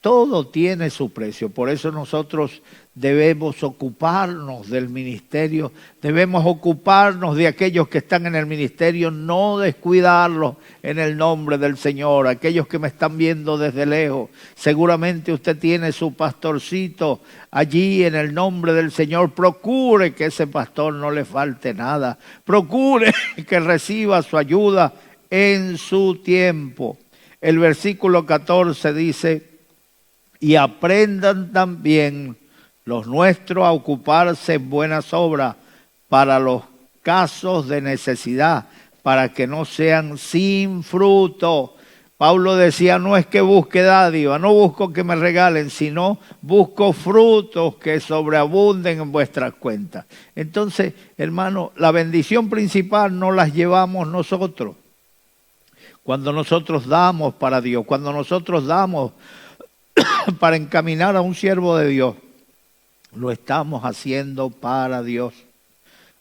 Todo tiene su precio. Por eso nosotros debemos ocuparnos del ministerio, debemos ocuparnos de aquellos que están en el ministerio, no descuidarlos en el nombre del Señor. Aquellos que me están viendo desde lejos, seguramente usted tiene su pastorcito allí en el nombre del Señor. Procure que ese pastor no le falte nada, procure que reciba su ayuda en su tiempo. El versículo 14 dice: y aprendan también los nuestros a ocuparse en buenas obras para los casos de necesidad, para que no sean sin fruto. Pablo decía, no es que busque dádiva, no busco que me regalen, sino busco frutos que sobreabunden en vuestras cuentas. Entonces, hermano, la bendición principal no las llevamos nosotros. Cuando nosotros damos para Dios, cuando nosotros damos para encaminar a un siervo de Dios, lo estamos haciendo para Dios,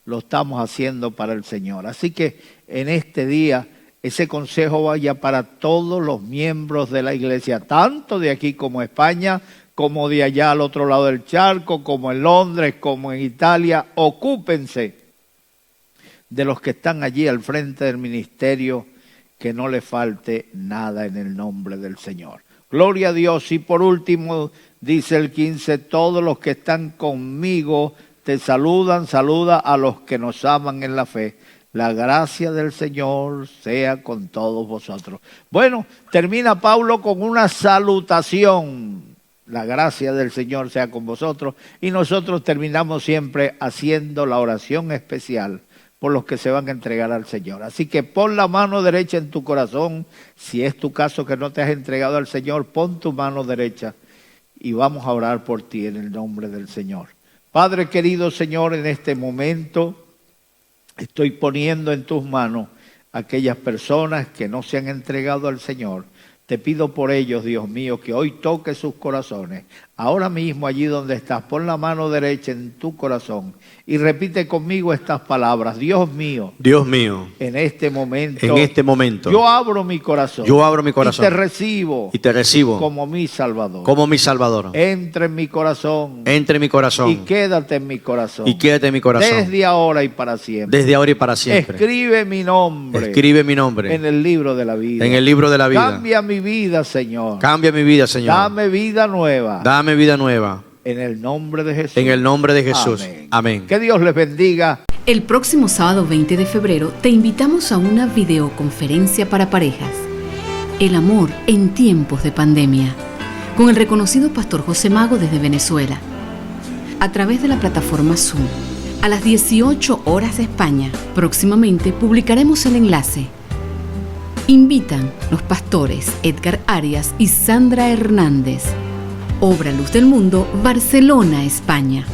lo estamos haciendo para el Señor. Así que en este día ese consejo vaya para todos los miembros de la iglesia, tanto de aquí como España, como de allá al otro lado del charco, como en Londres, como en Italia. Ocúpense de los que están allí al frente del ministerio, que no le falte nada en el nombre del Señor. Gloria a Dios. Y por último, dice el 15, todos los que están conmigo te saludan, saluda a los que nos aman en la fe. La gracia del Señor sea con todos vosotros. Bueno, termina Pablo con una salutación. La gracia del Señor sea con vosotros. Y nosotros terminamos siempre haciendo la oración especial por los que se van a entregar al Señor. Así que pon la mano derecha en tu corazón. Si es tu caso que no te has entregado al Señor, pon tu mano derecha y vamos a orar por ti en el nombre del Señor. Padre querido Señor, en este momento estoy poniendo en tus manos aquellas personas que no se han entregado al Señor. Te pido por ellos, Dios mío, que hoy toque sus corazones. Ahora mismo, allí donde estás, pon la mano derecha en tu corazón y repite conmigo estas palabras. Dios mío, en este momento, yo abro mi corazón, y te recibo como mi Salvador. Entra en mi corazón, y quédate en mi corazón, desde ahora y para siempre. Escribe mi nombre, en el libro de la vida. Cambia mi vida, Señor. Dame vida nueva. En el nombre de Jesús. Amén. Que Dios les bendiga. El próximo sábado 20 de febrero te invitamos a una videoconferencia para parejas. El amor en tiempos de pandemia. Con el reconocido pastor José Mago desde Venezuela. A través de la plataforma Zoom. A las 18 horas de España. Próximamente publicaremos el enlace. Invitan los pastores Edgar Arias y Sandra Hernández. Obra Luz del Mundo, Barcelona, España.